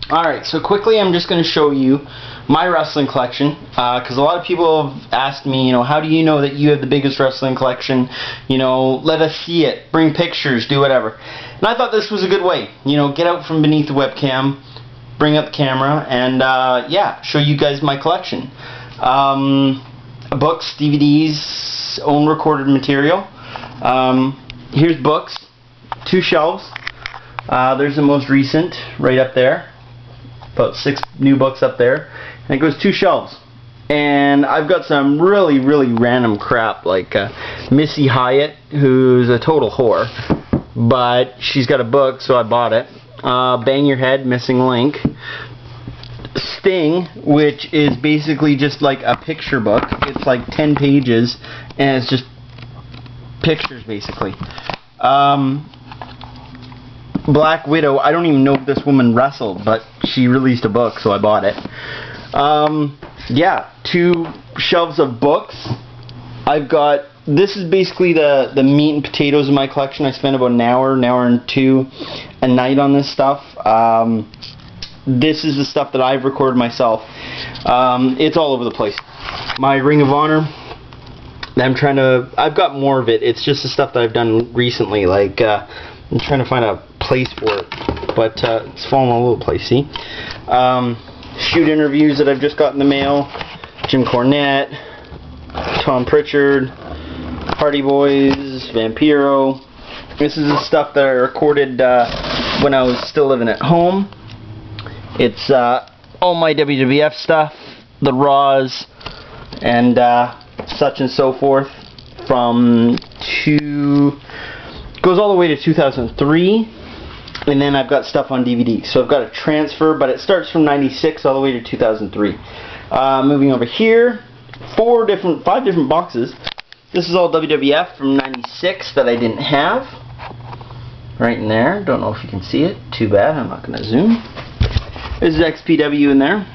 Alright, so quickly I'm just going to show you my wrestling collection, because a lot of people have asked me, how do you know that you have the biggest wrestling collection? Let us see it, bring pictures, do whatever. And I thought this was a good way, get out from beneath the webcam, bring up the camera, and yeah, show you guys my collection. Books, DVDs, own recorded material. Here's books, 2 shelves. There's the most recent right up there. About 6 new books up there, and it goes 2 shelves. And I've got some really random crap, like Missy Hyatt, who's a total whore, but she's got a book, so I bought it. Bang Your Head, Missing Link. Sting, which is basically just like a picture book. It's like 10 pages, and it's just pictures basically. Black Widow, I don't even know if this woman wrestled, but she released a book, so I bought it. Yeah, 2 shelves of books. I've got, this is basically the meat and potatoes of my collection. I spend about an hour and 2 a night on this stuff. This is the stuff that I've recorded myself. It's all over the place. My Ring of Honor, I've got more of it. It's just the stuff that I've done recently, like, I'm trying to find a place for it, but it's falling all over the place, see? Shoot interviews that I've just got in the mail. Jim Cornette, Tom Pritchard, Hardy Boys, Vampiro. This is the stuff that I recorded when I was still living at home. It's all my WWF stuff, the Raws, and such and so forth, from goes all the way to 2003, and then I've got stuff on DVD. So I've got a transfer, but it starts from 96 all the way to 2003. Moving over here, 5 different boxes. This is all WWF from 96 that I didn't have. Right in there. Don't know if you can see it. Too bad. I'm not going to zoom. This is XPW in there.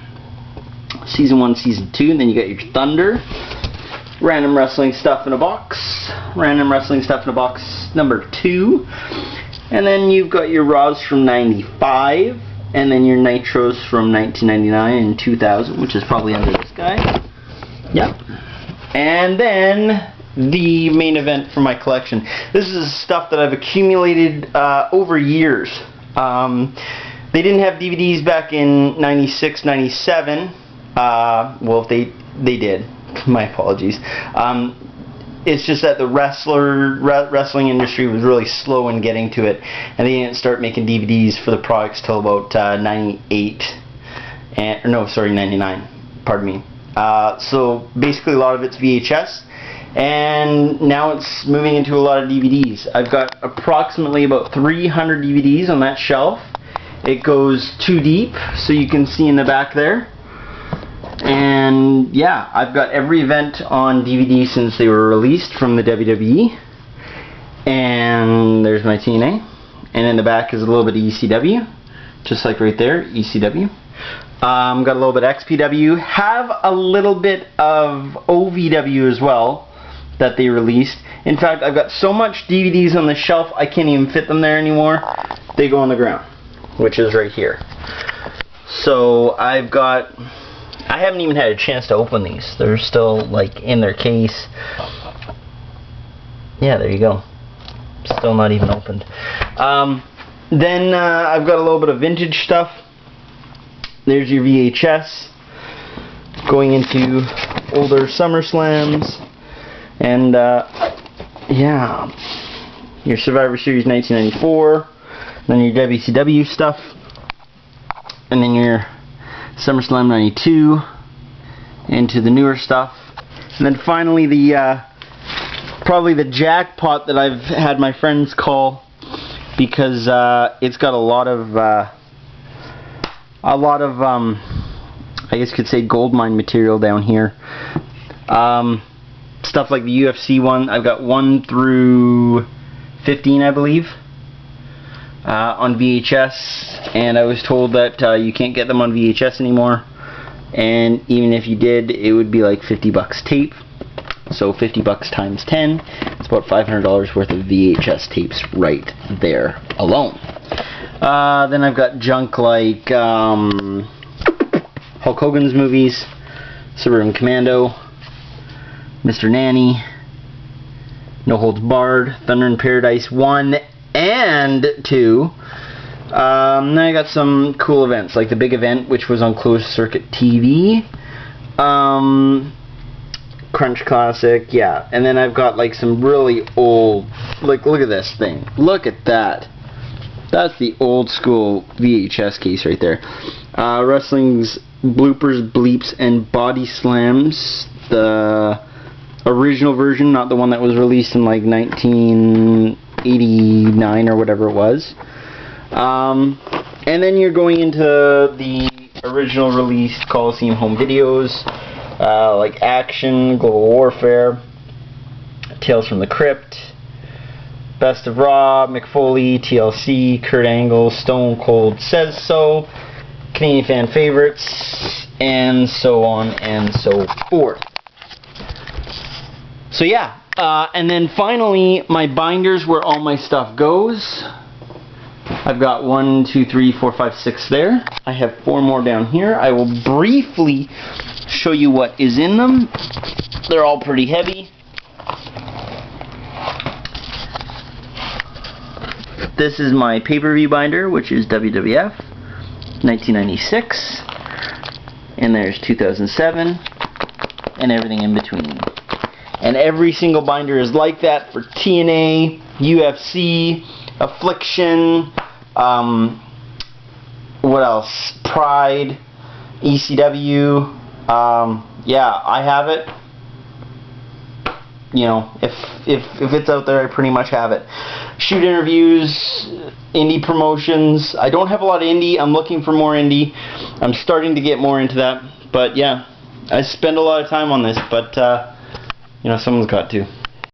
Season 1, Season 2, and then you got your Thunder. Random Wrestling Stuff in a Box. Random Wrestling Stuff in a Box number 2. And then you've got your Raws from 95. And then your Nitros from 1999 and 2000, which is probably under this guy. Yep. And then the main event for my collection. This is stuff that I've accumulated over years. They didn't have DVDs back in 96, 97. Well, they did. My apologies. It's just that the wrestling industry was really slow in getting to it, and they didn't start making DVDs for the products till about 98, and no, sorry, 99. Pardon me. So basically, a lot of it's VHS, and now it's moving into a lot of DVDs. I've got approximately about 300 DVDs on that shelf. It goes 2 deep, so you can see in the back there. And yeah, I've got every event on DVD since they were released from the WWE. And there's my TNA. And in the back is a little bit of ECW. Just like right there, ECW. Got a little bit of XPW. Have a little bit of OVW as well that they released. In fact, I've got so much DVDs on the shelf I can't even fit them there anymore. They go on the ground, which is right here. So I haven't even had a chance to open these. They're still like in their case. Yeah, there you go. Still not even opened. Then I've got a little bit of vintage stuff. There's your VHS. Going into older SummerSlams. And yeah, your Survivor Series 1994. Then your WCW stuff. And then your SummerSlam 92, into the newer stuff, and then finally the probably the jackpot that I've had my friends call, because it's got a lot of I guess you could say gold mine material down here. Stuff like the UFC one. I've got 1 through 15, I believe. On VHS, and I was told that you can't get them on VHS anymore, and even if you did, it would be like $50 tape. So $50 times 10, it's about $500 worth of VHS tapes right there alone. Then I've got junk like Hulk Hogan's movies, Suburban Commando, Mr. Nanny, No Holds Barred, Thunder in Paradise 1 and 2. Then I got some cool events, like the big event, which was on Closed Circuit TV. Crunch Classic, yeah. And then I've got like some really old, like look at this thing. Look at that. That's the old school VHS case right there. Wrestling's Bloopers, Bleeps, and Body Slams. The original version, not the one that was released in like 1989 or whatever it was. And then you're going into the original release Coliseum home videos, like Action, Global Warfare, Tales from the Crypt, Best of Raw, McFoley, TLC, Kurt Angle, Stone Cold Says So, Canadian Fan Favorites, and so on and so forth. So yeah, and then finally my binders where all my stuff goes. I've got 1, 2, 3, 4, 5, 6 there. I have 4 more down here. I will briefly show you what is in them. They're all pretty heavy. This is my pay-per-view binder, which is WWF 1996, and there's 2007, and everything in between. And every single binder is like that for TNA, UFC, Affliction, what else? Pride, ECW. Yeah, I have it. You know, if it's out there, I pretty much have it. Shoot interviews, indie promotions. I don't have a lot of indie. I'm looking for more indie. I'm starting to get more into that. But yeah, I spend a lot of time on this. But you know, someone's got to.